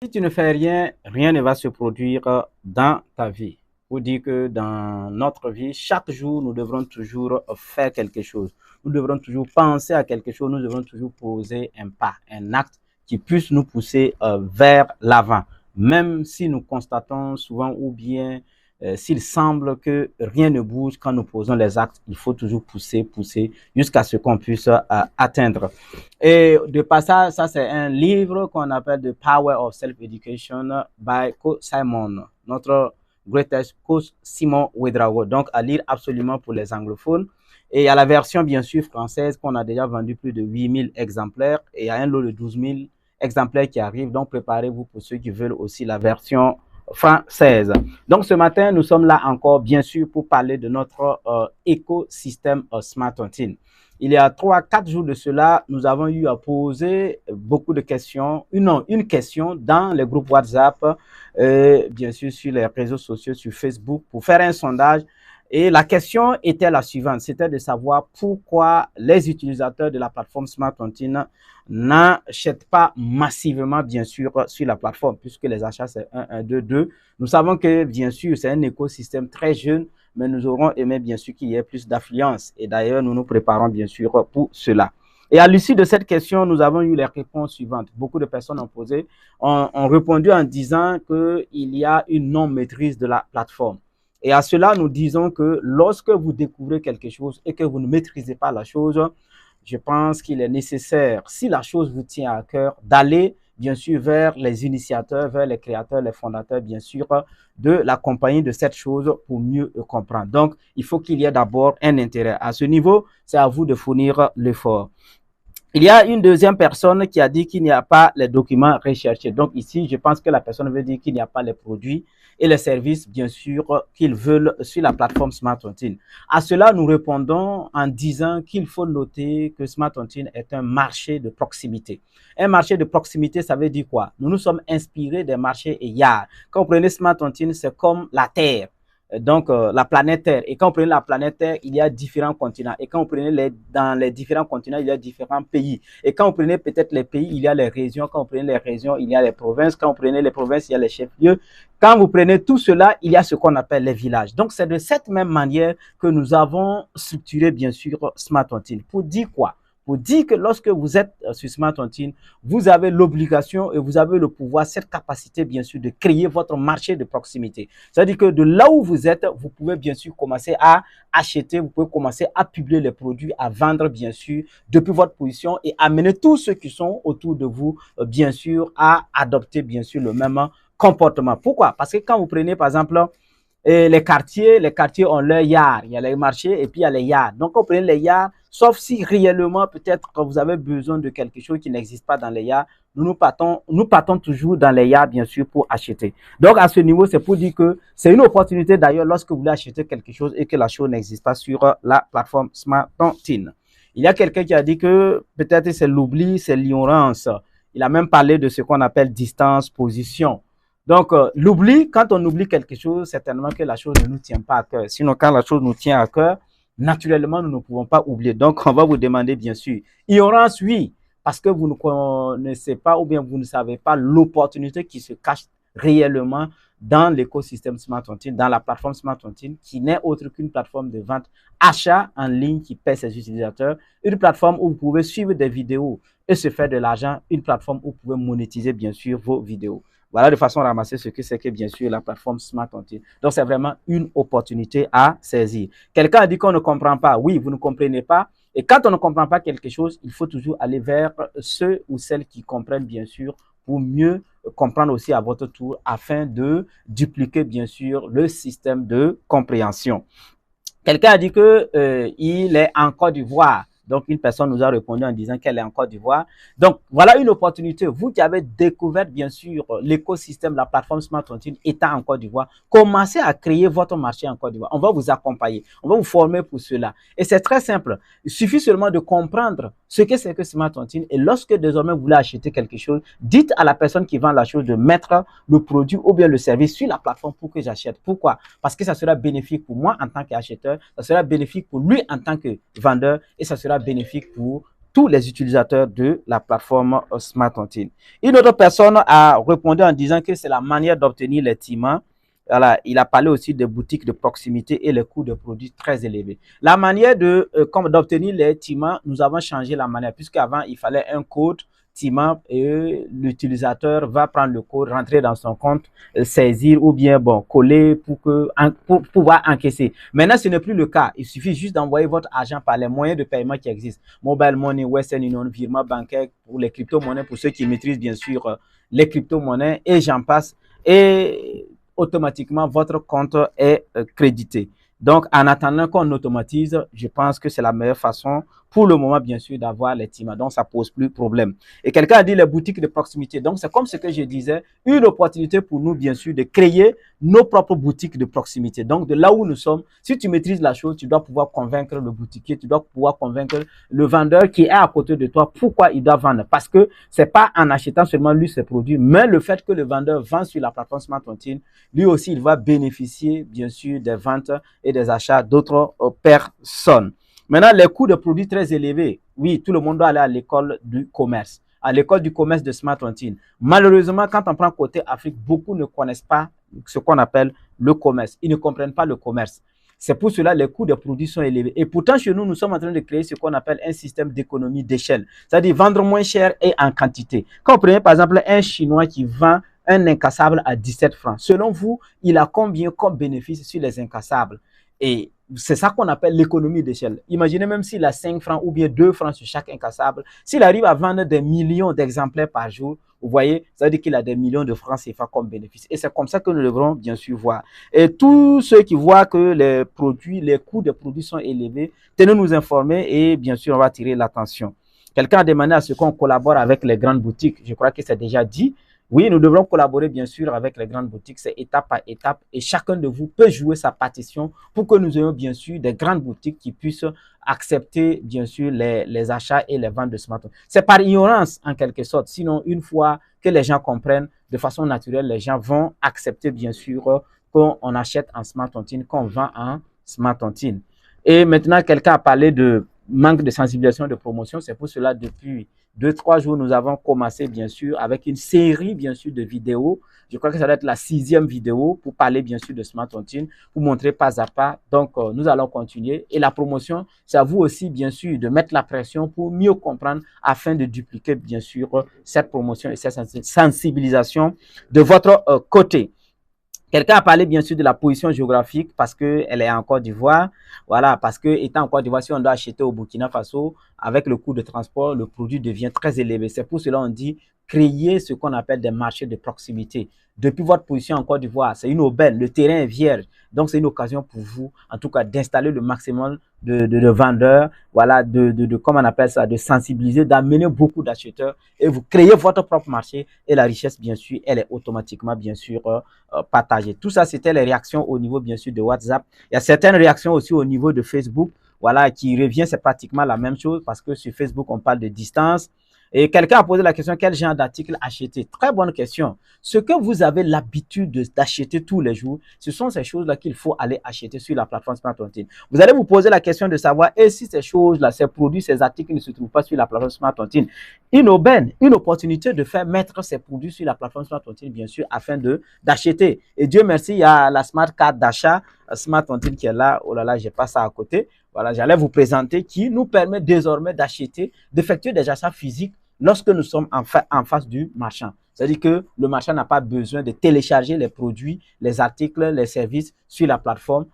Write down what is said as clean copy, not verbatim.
Si tu ne fais rien, rien ne va se produire dans ta vie. Vous dire que dans notre vie, chaque jour, nous devrons toujours faire quelque chose. Nous devrons toujours penser à quelque chose. Nous devrons toujours poser un pas, un acte qui puisse nous pousser vers l'avant. Même si nous constatons souvent ou bien s'il semble que rien ne bouge quand nous posons les actes, il faut toujours pousser, pousser jusqu'à ce qu'on puisse atteindre. Et de passage, ça c'est un livre qu'on appelle The Power of Self-Education by Coach Simon, notre greatest coach Simon Ouedraogo. Donc à lire absolument pour les anglophones. Et il y a la version bien sûr française qu'on a déjà vendu plus de 8000 exemplaires et il y a un lot de 12 000 exemplaires qui arrivent. Donc préparez-vous pour ceux qui veulent aussi la version française. Donc ce matin, nous sommes là encore bien sûr pour parler de notre écosystème Smart Tontine. Il y a 3-4 jours de cela, nous avons eu à poser beaucoup de questions, une question dans les groupes WhatsApp, bien sûr sur les réseaux sociaux, sur Facebook, pour faire un sondage. Et la question était la suivante, c'était de savoir pourquoi les utilisateurs de la plateforme Smart Tontine n'achètent pas massivement, bien sûr, sur la plateforme, puisque les achats, c'est 1, 1, 2, 2. Nous savons que, bien sûr, c'est un écosystème très jeune, mais nous aurons aimé, bien sûr, qu'il y ait plus d'affluence. Et d'ailleurs, nous nous préparons, bien sûr, pour cela. Et à l'issue de cette question, nous avons eu les réponses suivantes. Beaucoup de personnes ont répondu en disant qu'il y a une non-maîtrise de la plateforme. Et à cela, nous disons que lorsque vous découvrez quelque chose et que vous ne maîtrisez pas la chose, je pense qu'il est nécessaire, si la chose vous tient à cœur, d'aller bien sûr vers les initiateurs, vers les créateurs, les fondateurs, bien sûr, de la compagnie de cette chose pour mieux comprendre. Donc, il faut qu'il y ait d'abord un intérêt. À ce niveau, c'est à vous de fournir l'effort. Il y a une deuxième personne qui a dit qu'il n'y a pas les documents recherchés. Donc ici, je pense que la personne veut dire qu'il n'y a pas les produits et les services, bien sûr, qu'ils veulent sur la plateforme Smart Tontine. À cela, nous répondons en disant qu'il faut noter que Smart Tontine est un marché de proximité. Un marché de proximité, ça veut dire quoi? Nous nous sommes inspirés des marchés EYAR. Quand vous prenez Smart Tontine, c'est comme la Terre. Donc, la planète Terre. Et quand vous prenez la planète Terre, il y a différents continents. Et quand vous prenez dans les différents continents, il y a différents pays. Et quand vous prenez peut-être les pays, il y a les régions. Quand vous prenez les régions, il y a les provinces. Quand vous prenez les provinces, il y a les chefs-lieux. Quand vous prenez tout cela, il y a ce qu'on appelle les villages. Donc, c'est de cette même manière que nous avons structuré, bien sûr, Smart Tontine. Pour dire quoi? Pour dire que lorsque vous êtes sur Smart Tontine, vous avez l'obligation et vous avez le pouvoir, cette capacité, bien sûr, de créer votre marché de proximité. C'est-à-dire que de là où vous êtes, vous pouvez bien sûr commencer à acheter, vous pouvez commencer à publier les produits, à vendre, bien sûr, depuis votre position et amener tous ceux qui sont autour de vous, bien sûr, à adopter, bien sûr, le même comportement. Pourquoi? Parce que quand vous prenez, par exemple, et les quartiers ont leur yard. Il y a les marchés et puis il y a les yards. Donc, on prend les yards, sauf si réellement, peut-être, que vous avez besoin de quelque chose qui n'existe pas dans les yards, nous partons toujours dans les yards, bien sûr, pour acheter. Donc, à ce niveau, c'est pour dire que c'est une opportunité, d'ailleurs, lorsque vous voulez acheter quelque chose et que la chose n'existe pas sur la plateforme Smart Tontine. Il y a quelqu'un qui a dit que peut-être c'est l'oubli, c'est l'ignorance. Il a même parlé de ce qu'on appelle distance, position. Donc, l'oubli, quand on oublie quelque chose, certainement que la chose ne nous tient pas à cœur. Sinon, quand la chose nous tient à cœur, naturellement, nous ne pouvons pas oublier. Donc, on va vous demander, bien sûr, ignorance, oui, parce que vous ne connaissez pas ou bien vous ne savez pas l'opportunité qui se cache réellement dans l'écosystème Smart Tontine, dans la plateforme Smart Tontine, qui n'est autre qu'une plateforme de vente achat en ligne qui paie ses utilisateurs, une plateforme où vous pouvez suivre des vidéos et se faire de l'argent, une plateforme où vous pouvez monétiser, bien sûr, vos vidéos. Voilà de façon ramasser ce que c'est que, bien sûr, la plateforme Smart Tontine. Donc, c'est vraiment une opportunité à saisir. Quelqu'un a dit qu'on ne comprend pas. Oui, vous ne comprenez pas. Et quand on ne comprend pas quelque chose, il faut toujours aller vers ceux ou celles qui comprennent, bien sûr, pour mieux comprendre aussi à votre tour afin de dupliquer, bien sûr, le système de compréhension. Quelqu'un a dit qu'il est en Côte d'Ivoire. Donc, une personne nous a répondu en disant qu'elle est en Côte d'Ivoire. Donc, voilà une opportunité. Vous qui avez découvert, bien sûr, l'écosystème, la plateforme Smart Tontine étant en Côte d'Ivoire, commencez à créer votre marché en Côte d'Ivoire. On va vous accompagner. On va vous former pour cela. Et c'est très simple. Il suffit seulement de comprendre ce que c'est que Smart Tontine. Et lorsque désormais vous voulez acheter quelque chose, dites à la personne qui vend la chose de mettre le produit ou bien le service sur la plateforme pour que j'achète. Pourquoi? Parce que ça sera bénéfique pour moi en tant qu'acheteur, ça sera bénéfique pour lui en tant que vendeur et ça sera bénéfique pour tous les utilisateurs de la plateforme Smart Tontine. Une autre personne a répondu en disant que c'est la manière d'obtenir les timents. Voilà, il a parlé aussi des boutiques de proximité et les coûts de produits très élevés. La manière d'obtenir les timents, nous avons changé la manière, puisqu'avant, il fallait un code timant et l'utilisateur va prendre le code, rentrer dans son compte, saisir ou bien bon, coller pour pouvoir encaisser. Maintenant, ce n'est plus le cas. Il suffit juste d'envoyer votre argent par les moyens de paiement qui existent. Mobile Money, Western Union, virement bancaire pour les crypto-monnaies, pour ceux qui maîtrisent bien sûr les crypto-monnaies et j'en passe. Et automatiquement, votre compte est crédité. Donc, en attendant qu'on automatise, je pense que c'est la meilleure façon pour le moment, bien sûr, d'avoir les timents. Donc, ça pose plus de problème. Et quelqu'un a dit les boutiques de proximité. Donc, c'est comme ce que je disais, une opportunité pour nous, bien sûr, de créer nos propres boutiques de proximité. Donc, de là où nous sommes, si tu maîtrises la chose, tu dois pouvoir convaincre le boutiquier, tu dois pouvoir convaincre le vendeur qui est à côté de toi pourquoi il doit vendre. Parce que c'est pas en achetant seulement lui ses produits, mais le fait que le vendeur vend sur la plateforme Smart Tontine, lui aussi, il va bénéficier, bien sûr, des ventes et des achats d'autres personnes. Maintenant, les coûts de produits très élevés. Oui, tout le monde doit aller à l'école du commerce, à l'école du commerce de Smart Tontine. Malheureusement, quand on prend côté Afrique, beaucoup ne connaissent pas ce qu'on appelle le commerce. Ils ne comprennent pas le commerce. C'est pour cela que les coûts de produits sont élevés. Et pourtant, chez nous, nous sommes en train de créer ce qu'on appelle un système d'économie d'échelle. C'est-à-dire vendre moins cher et en quantité. Quand vous prenez par exemple un Chinois qui vend un incassable à 17 francs, selon vous, il a combien comme bénéfice sur les incassables? Et c'est ça qu'on appelle l'économie d'échelle. Imaginez même s'il a 5 francs ou bien 2 francs sur chaque incassable, s'il arrive à vendre des millions d'exemplaires par jour, vous voyez, ça veut dire qu'il a des millions de francs CFA comme bénéfice. Et c'est comme ça que nous devrons bien sûr voir. Et tous ceux qui voient que les produits, les coûts des produits sont élevés, tenez-nous informer et bien sûr, on va tirer l'attention. Quelqu'un a demandé à ce qu'on collabore avec les grandes boutiques. Je crois que c'est déjà dit. Oui, nous devrons collaborer bien sûr avec les grandes boutiques, c'est étape par étape et chacun de vous peut jouer sa partition pour que nous ayons bien sûr des grandes boutiques qui puissent accepter bien sûr les achats et les ventes de smartphones. C'est par ignorance en quelque sorte, sinon une fois que les gens comprennent de façon naturelle, les gens vont accepter bien sûr qu'on achète en Smart Tontine, qu'on vend en Smart Tontine. Et maintenant, quelqu'un a parlé de manque de sensibilisation de promotion, c'est pour cela depuis 2-3 jours, nous avons commencé, bien sûr, avec une série, bien sûr, de vidéos. Je crois que ça doit être la 6e vidéo pour parler, bien sûr, de Smart Tontine, pour montrer pas à pas. Donc, nous allons continuer. Et la promotion, c'est à vous aussi, bien sûr, de mettre la pression pour mieux comprendre afin de dupliquer, bien sûr, cette promotion et cette sensibilisation de votre côté. Quelqu'un a parlé bien sûr de la position géographique parce qu'elle est en Côte d'Ivoire. Voilà, parce que étant en Côte d'Ivoire, si on doit acheter au Burkina Faso, avec le coût de transport, le produit devient très élevé. C'est pour cela qu'on dit créer ce qu'on appelle des marchés de proximité. Depuis votre position en Côte d'Ivoire, c'est une aubaine, le terrain est vierge. Donc, c'est une occasion pour vous, en tout cas, d'installer le maximum de vendeurs, voilà, comment on appelle ça, de sensibiliser, d'amener beaucoup d'acheteurs et vous créez votre propre marché et la richesse, bien sûr, elle est automatiquement, bien sûr, partagée. Tout ça, c'était les réactions au niveau, bien sûr, de WhatsApp. Il y a certaines réactions aussi au niveau de Facebook, voilà, qui revient, c'est pratiquement la même chose parce que sur Facebook, on parle de distance. Et quelqu'un a posé la question, quel genre d'article acheter? Très bonne question. Ce que vous avez l'habitude d'acheter tous les jours, ce sont ces choses-là qu'il faut aller acheter sur la plateforme Smart Tontine. Vous allez vous poser la question de savoir, et si ces choses-là, ces produits, ces articles ne se trouvent pas sur la plateforme Smart Tontine? Une aubaine, une opportunité de faire mettre ces produits sur la plateforme Smart Tontine, bien sûr, afin d'acheter. Et Dieu merci, il y a la Smart Card d'achat, Smart Tontine qui est là. Oh là là, j'ai pas ça à côté. Voilà, j'allais vous présenter qui nous permet désormais d'acheter, d'effectuer des achats physiques lorsque nous sommes en face du marchand. C'est-à-dire que le marchand n'a pas besoin de télécharger les produits, les articles, les services sur la plateforme.